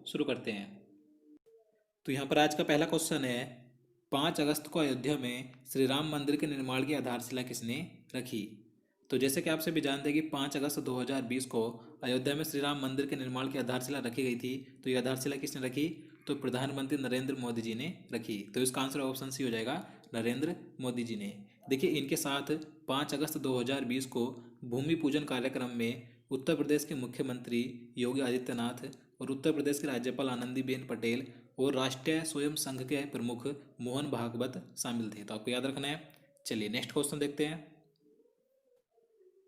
शुरू करते हैं। तो यहाँ पर आज का पहला क्वेश्चन है, 5 अगस्त को अयोध्या में श्री राम मंदिर के निर्माण की आधारशिला किसने रखी? तो जैसे कि आप सभी जानते हैं कि 5 अगस्त 2020 को अयोध्या में श्री राम मंदिर के निर्माण की आधारशिला रखी गई थी। तो ये आधारशिला किसने रखी? तो प्रधानमंत्री नरेंद्र मोदी जी ने रखी। तो इसका आंसर ऑप्शन सी हो जाएगा, नरेंद्र मोदी जी ने। देखिए, इनके साथ 5 अगस्त 2020 को भूमि पूजन कार्यक्रम में उत्तर प्रदेश के मुख्यमंत्री योगी आदित्यनाथ और उत्तर प्रदेश के राज्यपाल आनंदीबेन पटेल और राष्ट्रीय स्वयं संघ के प्रमुख मोहन भागवत शामिल थे। तो आपको याद रखना है। चलिए नेक्स्ट क्वेश्चन देखते हैं।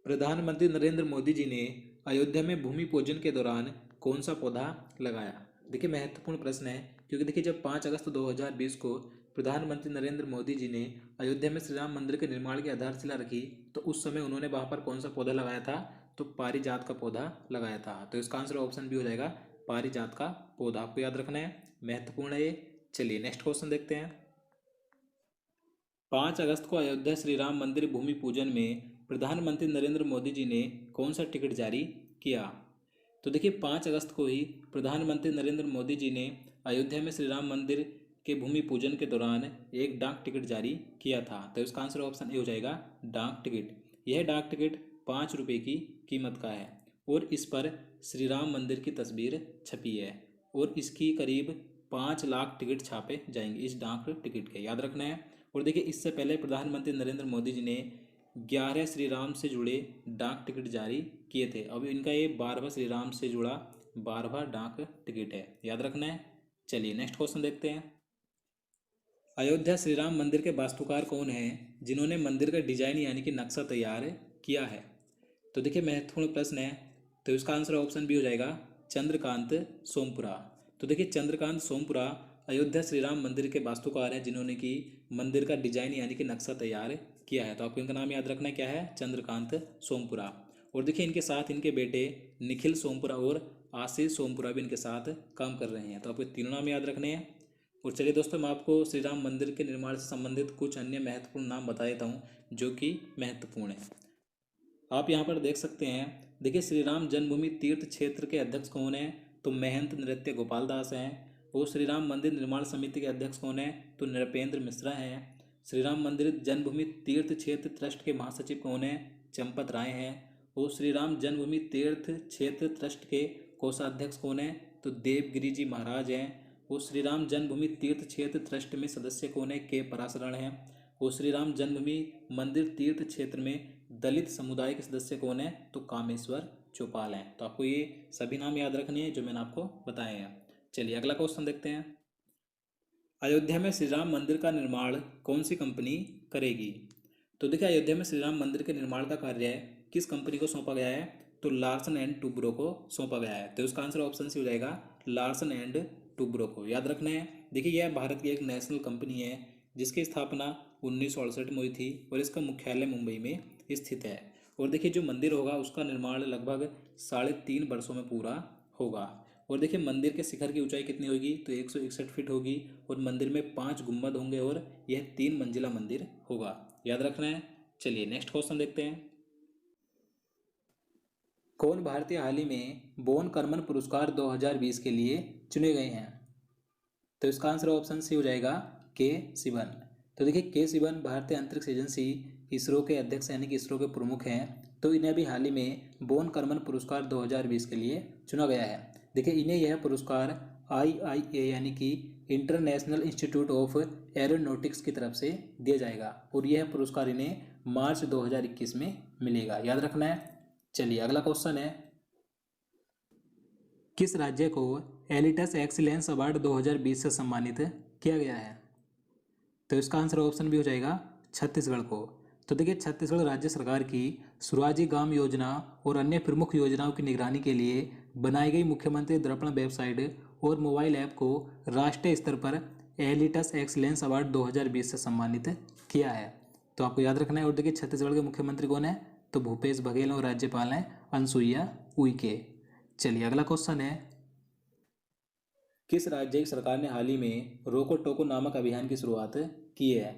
प्रधानमंत्री नरेंद्र मोदी जी ने अयोध्या में भूमि पूजन के दौरान कौन सा पौधा लगाया? देखिए, महत्वपूर्ण प्रश्न है, क्योंकि देखिए जब 5 अगस्त 2020 को प्रधानमंत्री नरेंद्र मोदी जी ने अयोध्या में श्री राम मंदिर के निर्माण की आधारशिला रखी, तो उस समय उन्होंने वहां पर कौन सा पौधा लगाया था? तो पारिजात का पौधा लगाया था। तो इसका आंसर ऑप्शन भी हो जाएगा, पारिजात का पौधा। आपको याद रखना है, महत्वपूर्ण है ये। चलिए नेक्स्ट क्वेश्चन देखते हैं। 5 अगस्त को अयोध्या श्री राम मंदिर भूमि पूजन में प्रधानमंत्री नरेंद्र मोदी जी ने कौन सा टिकट जारी किया? तो देखिए, 5 अगस्त को ही प्रधानमंत्री नरेंद्र मोदी जी ने अयोध्या में श्री राम मंदिर के भूमि पूजन के दौरान एक डाक टिकट जारी किया था। तो इसका आंसर ऑप्शन ए हो जाएगा, डाक टिकट। यह डाक टिकट 5 रुपये की कीमत का है और इस पर श्री राम मंदिर की तस्वीर छपी है और इसकी करीब 5 लाख टिकट छापे जाएंगे इस डाक टिकट के, याद रखना है। और देखिए, इससे पहले प्रधानमंत्री नरेंद्र मोदी जी ने 11 श्री राम से जुड़े डाक टिकट जारी किए थे। अब इनका ये 12वां श्री राम से जुड़ा 12वां डाक टिकट है, याद रखना है। चलिए नेक्स्ट क्वेश्चन देखते हैं। अयोध्या श्री राम मंदिर के वास्तुकार कौन हैं जिन्होंने मंदिर का डिजाइन यानी कि नक्शा तैयार किया है? तो देखिए, महत्वपूर्ण प्रश्न है। तो इसका आंसर ऑप्शन भी हो जाएगा, चंद्रकांत सोमपुरा। तो देखिए, चंद्रकांत सोमपुरा अयोध्या श्री राम मंदिर के वास्तुकार हैं जिन्होंने कि मंदिर का डिजाइन यानी कि नक्शा तैयार किया है। तो आपको इनका नाम याद रखना है, क्या है? चंद्रकांत सोमपुरा। और देखिए, इनके साथ इनके बेटे निखिल सोमपुरा और आशीष सोमपुरा भी इनके साथ काम कर रहे हैं। तो आपको तीनों नाम याद रखने हैं। और चलिए दोस्तों, मैं आपको श्री राम मंदिर के निर्माण से संबंधित कुछ अन्य महत्वपूर्ण नाम बता देता हूँ जो कि महत्वपूर्ण है। आप यहाँ पर देख सकते हैं। देखिए, श्री राम जन्मभूमि तीर्थ क्षेत्र के अध्यक्ष कौन है? तो महंत नृत्य गोपाल दास हैं। और श्री राम मंदिर निर्माण समिति के अध्यक्ष कौन है? तो नृपेंद्र मिश्रा हैं। श्री राम मंदिर जन्मभूमि तीर्थ क्षेत्र ट्रस्ट के महासचिव कौन है? चंपत राय हैं। और श्री राम जन्मभूमि तीर्थ क्षेत्र ट्रस्ट के कोषाध्यक्ष कौन है? तो देवगिरी जी महाराज हैं। और श्री राम जन्मभूमि तीर्थ क्षेत्र ट्रस्ट में सदस्य कौन है? के पराशरण हैं। और श्री राम जन्मभूमि मंदिर तीर्थ क्षेत्र में दलित समुदाय के सदस्य कौन है? तो कामेश्वर चौपाल हैं। तो आपको ये सभी नाम याद रखने हैं जो मैंने आपको बताए हैं। चलिए अगला क्वेश्चन देखते हैं। अयोध्या में श्री राम मंदिर का निर्माण कौन सी कंपनी करेगी? तो देखिए, अयोध्या में श्री राम मंदिर के निर्माण का कार्य किस कंपनी को सौंपा गया है? तो लार्सन एंड टुब्रो को सौंपा गया है। तो इसका आंसर ऑप्शन सी हो जाएगा, लार्सन एंड टुब्रो को, याद रखना है। देखिए, यह भारत की एक नेशनल कंपनी है जिसकी स्थापना 1968 में हुई थी और इसका मुख्यालय मुंबई में स्थित है। और देखिए, जो मंदिर होगा उसका निर्माण लगभग 3.5 वर्षों में पूरा होगा। और देखिए, मंदिर के शिखर की ऊंचाई कितनी होगी? तो 161 फीट होगी और मंदिर में 5 गुंबद होंगे और यह 3 मंजिला मंदिर होगा, याद रखना है। चलिए नेक्स्ट क्वेश्चन देखते हैं। कौन भारतीय हाल ही में बोन करमन पुरस्कार 2020 के लिए चुने गए हैं? तो इसका आंसर ऑप्शन सी हो जाएगा, के सिवन। तो देखिए, के सिवन भारतीय अंतरिक्ष एजेंसी इसरो के अध्यक्ष यानी कि इसरो के प्रमुख हैं। तो इन्हें अभी हाल ही में बोन करमन पुरस्कार 2020 के लिए चुना गया है। देखिए, इन्हें यह पुरस्कार IIA यानी कि इंटरनेशनल इंस्टीट्यूट ऑफ एरोनॉटिक्स की तरफ से दिया जाएगा और यह पुरस्कार इन्हें मार्च 2021 में मिलेगा, याद रखना है। चलिए अगला क्वेश्चन है, किस राज्य को एलिटस एक्सीलेंस अवार्ड 2020 से सम्मानित किया गया है? तो इसका आंसर ऑप्शन भी हो जाएगा, छत्तीसगढ़ को। तो देखिए, छत्तीसगढ़ राज्य सरकार की स्वराजी गांव योजना और अन्य प्रमुख योजनाओं की निगरानी के लिए बनाई गई मुख्यमंत्री दर्पण वेबसाइट और मोबाइल ऐप को राष्ट्रीय स्तर पर एलिटस एक्सीलेंस अवार्ड 2020 से सम्मानित किया है। तो आपको याद रखना है। और देखिए, छत्तीसगढ़ के मुख्यमंत्री कौन है? तो भूपेश बघेल और राज्यपाल हैं अनसुईया उइके। चलिए अगला क्वेश्चन है, किस राज्य की सरकार ने हाल ही में रोको टोको नामक अभियान की शुरुआत की है?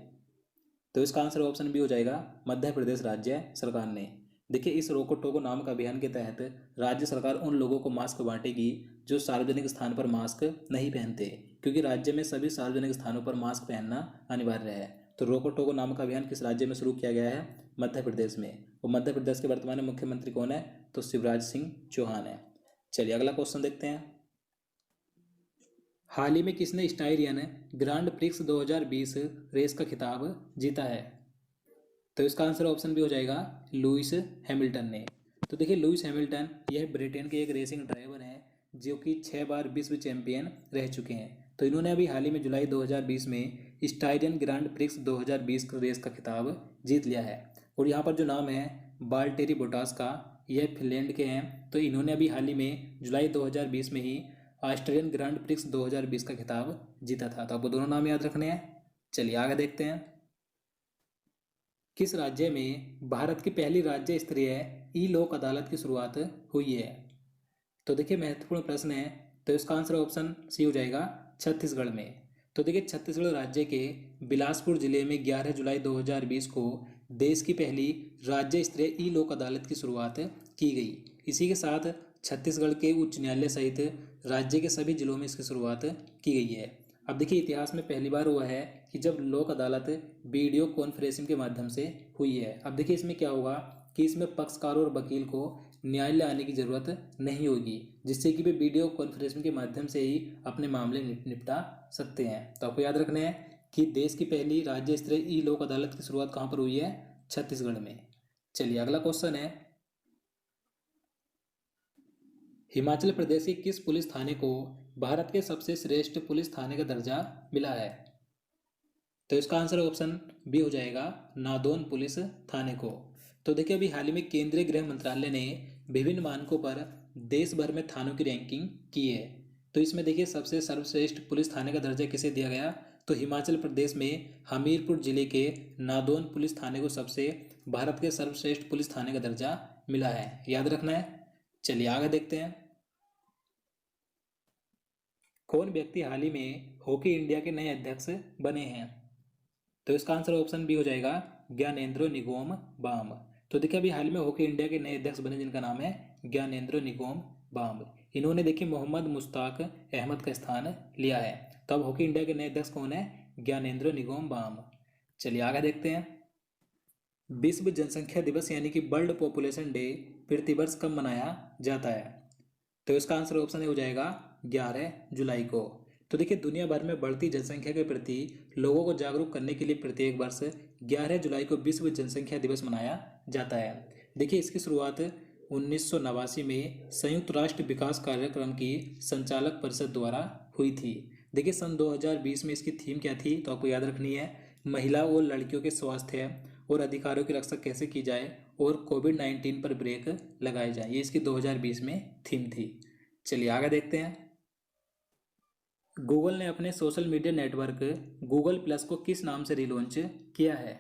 तो इसका आंसर ऑप्शन भी हो जाएगा, मध्य प्रदेश राज्य सरकार ने। देखिए, इस रोको टोको नामक अभियान के तहत राज्य सरकार उन लोगों को मास्क बांटेगी जो सार्वजनिक स्थान पर मास्क नहीं पहनते, क्योंकि राज्य में सभी सार्वजनिक स्थानों पर मास्क पहनना अनिवार्य है। तो रोको टोको नामक अभियान किस राज्य में शुरू किया गया है? मध्य प्रदेश में। और मध्य प्रदेश के वर्तमान में मुख्यमंत्री कौन है? तो शिवराज सिंह चौहान है। चलिए अगला क्वेश्चन देखते हैं। हाल ही में किसने स्टाइरियन ग्रांड प्रिक्स 2020 रेस का खिताब जीता है? तो इसका आंसर ऑप्शन भी हो जाएगा लुइस हैमिल्टन ने। तो देखिए, लुइस हैमिल्टन यह ब्रिटेन के एक रेसिंग ड्राइवर हैं जो कि 6 बार विश्व चैंपियन रह चुके हैं। तो इन्होंने अभी हाल ही में जुलाई 2020 में स्टाइरियन ग्रांड प्रिक्स 2020 रेस का खिताब जीत लिया है। और यहाँ पर जो नाम है बाल्टेरी बोटास का, यह फिनलैंड के हैं। तो इन्होंने अभी हाल ही में जुलाई 2020 में ही ऑस्ट्रेलियन ग्रांड प्रिक्स 2020 का खिताब जीता था। तो आपको दोनों नाम याद रखने हैं। चलिए आगे देखते हैं। किस राज्य में भारत की पहली राज्य स्तरीय ई लोक अदालत की शुरुआत हुई है? तो देखिए, महत्वपूर्ण प्रश्न है। तो इसका आंसर ऑप्शन सी हो जाएगा छत्तीसगढ़ में। तो देखिए, छत्तीसगढ़ राज्य के बिलासपुर जिले में 11 जुलाई 2020 को देश की पहली राज्य स्तरीय ई लोक अदालत की शुरुआत की गई। इसी के साथ छत्तीसगढ़ के उच्च न्यायालय सहित राज्य के सभी जिलों में इसकी शुरुआत की गई है। अब देखिए, इतिहास में पहली बार हुआ है कि जब लोक अदालत वीडियो कॉन्फ्रेंसिंग के माध्यम से हुई है। अब देखिए, इसमें क्या होगा कि इसमें पक्षकार और वकील को न्यायालय आने की ज़रूरत नहीं होगी, जिससे कि वे वीडियो कॉन्फ्रेंसिंग के माध्यम से ही अपने मामले निपटा सकते हैं। तो आपको याद रखना है कि देश की पहली राज्य स्तरीय ई लोक अदालत की शुरुआत कहाँ पर हुई है? छत्तीसगढ़ में। चलिए अगला क्वेश्चन है। हिमाचल प्रदेश के किस पुलिस थाने को भारत के सबसे श्रेष्ठ पुलिस थाने का दर्जा मिला है? तो इसका आंसर ऑप्शन बी हो जाएगा नादौन पुलिस थाने को। तो देखिए, अभी हाल ही में केंद्रीय गृह मंत्रालय ने विभिन्न मानकों पर देश भर में थानों की रैंकिंग की है। तो इसमें देखिए, सबसे सर्वश्रेष्ठ पुलिस थाने का दर्जा किसे दिया गया? तो हिमाचल प्रदेश में हमीरपुर जिले के नादौन पुलिस थाने को सबसे भारत के सर्वश्रेष्ठ पुलिस थाने का दर्जा मिला है। याद रखना है। चलिए आगे देखते हैं। कौन व्यक्ति हाल ही में हॉकी इंडिया के नए अध्यक्ष बने हैं? तो इसका आंसर ऑप्शन बी हो जाएगा ज्ञानेंद्रो निगोम बाम। तो देखिए, अभी हाल में हॉकी इंडिया के नए अध्यक्ष बने जिनका नाम है ज्ञानेंद्रो निगोम बाम। इन्होंने देखिए मोहम्मद मुश्ताक अहमद का स्थान लिया है। तो अब हॉकी इंडिया के नए अध्यक्ष कौन है? ज्ञानेंद्रो निगोम बाम। चलिए आगे देखते हैं। विश्व जनसंख्या दिवस यानी कि वर्ल्ड पॉपुलेशन डे प्रतिवर्ष कब मनाया जाता है? तो इसका आंसर ऑप्शन हो जाएगा 11 जुलाई को। तो देखिए, दुनिया भर में बढ़ती जनसंख्या के प्रति लोगों को जागरूक करने के लिए प्रत्येक वर्ष 11 जुलाई को विश्व जनसंख्या दिवस मनाया जाता है। देखिए, इसकी शुरुआत 1989 में संयुक्त राष्ट्र विकास कार्यक्रम की संचालक परिषद द्वारा हुई थी। देखिए, सन 2020 में इसकी थीम क्या थी? तो आपको याद रखनी है, महिला और लड़कियों के स्वास्थ्य और अधिकारों की रक्षा कैसे की जाए और कोविड-19 पर ब्रेक लगाए जाए। ये इसकी 2020 में थीम थी। चलिए आगे देखते हैं। गूगल ने अपने social media network Google plus को किस नाम से रिलॉन्च किया है?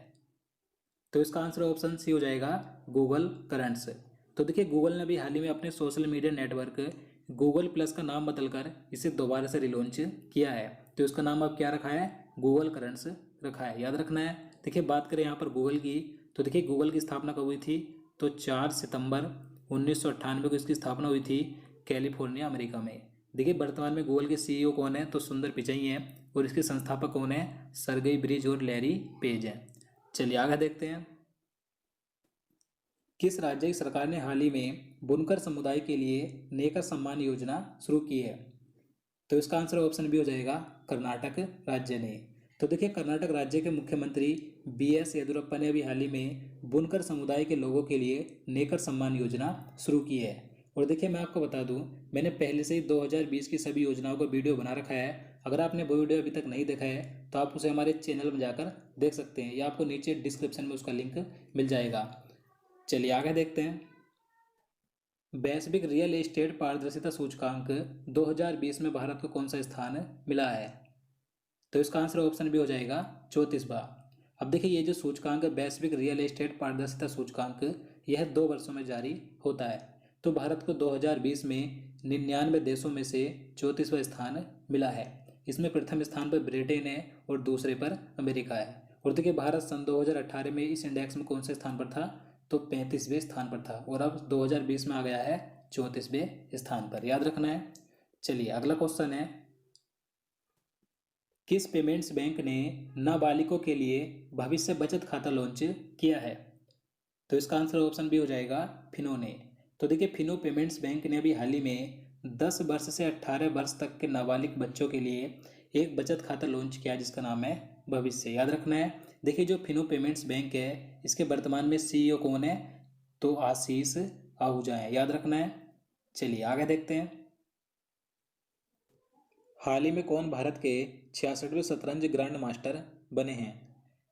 तो इसका आंसर ऑप्शन सी हो जाएगा गूगल करंट्स। तो देखिए, गूगल ने अभी हाल ही में अपने social media network Google plus का नाम बदलकर इसे दोबारा से रिलॉन्च किया है। तो इसका नाम अब क्या रखा है? गूगल करंट्स रखा है। याद रखना है। देखिए, बात करें यहाँ पर गूगल की, तो देखिए गूगल की स्थापना कब हुई थी? तो 4 सितंबर 1998 को इसकी स्थापना हुई थी कैलिफोर्निया, अमेरिका में। देखिए, वर्तमान में गूगल के सीईओ कौन है? तो सुंदर पिचाई हैं। और इसके संस्थापक कौन है? सर्गेई ब्रिज और लैरी पेज हैं। चलिए आगे देखते हैं। किस राज्य की सरकार ने हाल ही में बुनकर समुदाय के लिए नेकर सम्मान योजना शुरू की है? तो इसका आंसर ऑप्शन भी हो जाएगा कर्नाटक राज्य ने। तो देखिए, कर्नाटक राज्य के मुख्यमंत्री BS येदियुरप्पा ने अभी हाल ही में बुनकर समुदाय के लोगों के लिए नेकर सम्मान योजना शुरू की है। और देखिए, मैं आपको बता दूं, मैंने पहले से ही 2020 की सभी योजनाओं का वीडियो बना रखा है। अगर आपने वो वीडियो अभी तक नहीं देखा है तो आप उसे हमारे चैनल में जाकर देख सकते हैं, या आपको नीचे डिस्क्रिप्शन में उसका लिंक मिल जाएगा। चलिए आगे देखते हैं। वैश्विक रियल एस्टेट पारदर्शिता सूचकांक 2020 में भारत को कौन सा स्थान मिला है? तो इसका आंसर ऑप्शन भी हो जाएगा 34वां। अब देखिए, ये जो सूचकांक है वैश्विक रियल एस्टेट पारदर्शिता सूचकांक, यह 2 वर्षों में जारी होता है। तो भारत को 2020 में 99 देशों में से 34वां स्थान मिला है। इसमें प्रथम स्थान पर ब्रिटेन है और दूसरे पर अमेरिका है। और देखिए, भारत सन 2018 में इस इंडेक्स में कौन से स्थान पर था? तो 35वें स्थान पर था और अब 2020 में आ गया है 34वें स्थान पर। याद रखना है। चलिए अगला क्वेश्चन है, किस पेमेंट्स बैंक ने नाबालिगों के लिए भविष्य बचत खाता लॉन्च किया है? तो इसका आंसर ऑप्शन बी हो जाएगा फिनो ने। तो देखिए फिनो पेमेंट्स बैंक ने अभी हाल ही में 10 वर्ष से 18 वर्ष तक के नाबालिग बच्चों के लिए एक बचत खाता लॉन्च किया जिसका नाम है भविष्य। याद रखना है। देखिए जो फिनो पेमेंट्स बैंक है इसके वर्तमान में सीईओ कौन है? तो आशीष आहूजा है। याद रखना है। चलिए आगे देखते हैं, हाल ही में कौन भारत के 66वें शतरंज ग्रैंड मास्टर बने हैं?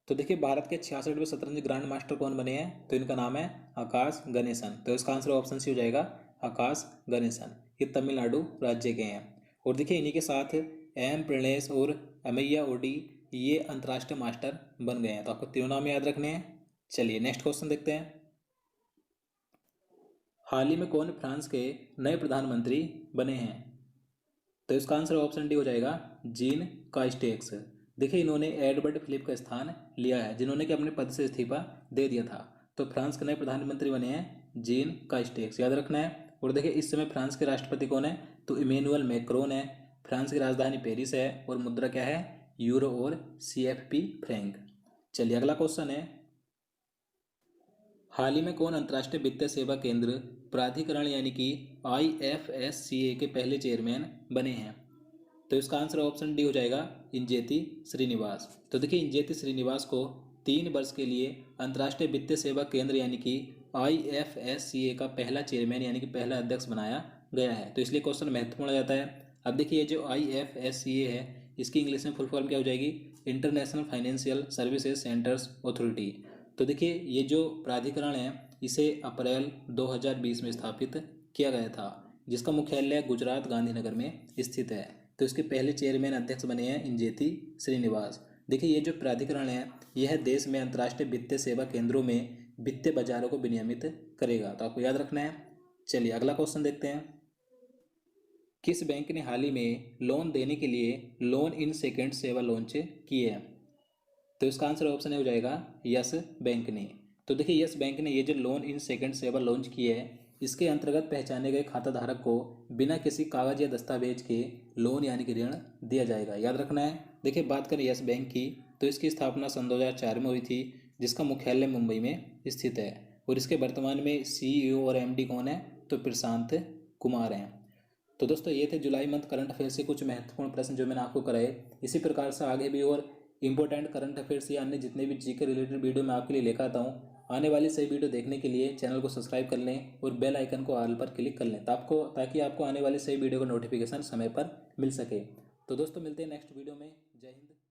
तो देखिए भारत के 66वें शतरंज ग्रैंड मास्टर कौन बने हैं? तो इनका नाम है आकाश गणेशन। तो इसका आंसर ऑप्शन सी हो जाएगा आकाश गणेशन। ये तमिलनाडु राज्य के हैं। और देखिए इन्हीं के साथ एम प्रणेश और अमैया ओडी ये अंतर्राष्ट्रीय मास्टर बन गए हैं। तो आपको तीनों नाम याद रखने हैं। चलिए नेक्स्ट क्वेश्चन देखते हैं, हाल ही में कौन फ्रांस के नए प्रधानमंत्री बने हैं? तो इसका आंसर ऑप्शन डी हो जाएगा जीन कास्टेक्स। देखिए इन्होंने एडवर्ड फिलिप का स्थान लिया है जिन्होंने कि अपने पद से इस्तीफा दे दिया था। तो फ्रांस के नए प्रधानमंत्री बने हैं जीन कास्टेक्स। याद रखना है। और देखिए इस समय फ्रांस के राष्ट्रपति कौन है? तो इमैनुअल मैक्रोन है। फ्रांस की राजधानी पेरिस है और मुद्रा क्या है? यूरो और CFP फ्रैंक। चलिए अगला क्वेश्चन है, हाल ही में कौन अंतर्राष्ट्रीय वित्तीय सेवा केंद्र प्राधिकरण यानी कि IFSCA के पहले चेयरमैन बने हैं? तो इसका आंसर ऑप्शन डी हो जाएगा इंजेती श्रीनिवास। तो देखिए इंजेती श्रीनिवास को 3 वर्ष के लिए अंतर्राष्ट्रीय वित्तीय सेवा केंद्र यानी कि IFSCA का पहला चेयरमैन यानी कि पहला अध्यक्ष बनाया गया है। तो इसलिए क्वेश्चन महत्वपूर्ण हो जाता है। अब देखिए जो IFSCA है इसकी इंग्लिश में फुल फॉर्म क्या हो जाएगी? International financial services centres authority. तो देखिए ये जो प्राधिकरण है इसे अप्रैल 2020 में स्थापित किया गया था जिसका मुख्यालय गुजरात गांधीनगर में स्थित है। तो इसके पहले चेयरमैन अध्यक्ष बने हैं इंजेती श्रीनिवास। देखिए ये जो प्राधिकरण है यह देश में अंतर्राष्ट्रीय वित्तीय सेवा केंद्रों में वित्तीय बाजारों को विनियमित करेगा। तो आपको याद रखना है। चलिए अगला क्वेश्चन देखते हैं, किस बैंक ने हाल ही में लोन देने के लिए लोन इन सेकेंड सेवा लॉन्च की है? तो इसका आंसर ऑप्शन हो जाएगा यस बैंक ने। तो देखिए यस बैंक ने ये जो लोन इन सेकंड सेवा लॉन्च की है इसके अंतर्गत पहचाने गए खाता धारक को बिना किसी कागज या दस्तावेज के लोन यानी कि ऋण दिया जाएगा। याद रखना है। देखिए बात करें यस बैंक की तो इसकी स्थापना सन 2004 में हुई थी जिसका मुख्यालय मुंबई में स्थित है और इसके वर्तमान में CEO और MD कौन है? तो प्रशांत कुमार हैं। तो दोस्तों ये थे जुलाई मंथ करंट अफेयर से कुछ महत्वपूर्ण प्रश्न जो मैंने आपको कराए। इसी प्रकार से आगे भी और इंपॉर्टेंट करंट अफेयर्स या अन्य जितने भी जीके रिलेटेड वीडियो मैं आपके लिए लेकर आता हूँ। आने वाली सही वीडियो देखने के लिए चैनल को सब्सक्राइब कर लें और बेल आइकन को ऑल पर क्लिक कर लें ताकि आपको आने वाली सही वीडियो का नोटिफिकेशन समय पर मिल सके। तो दोस्तों मिलते हैं नेक्स्ट वीडियो में। जय हिंद।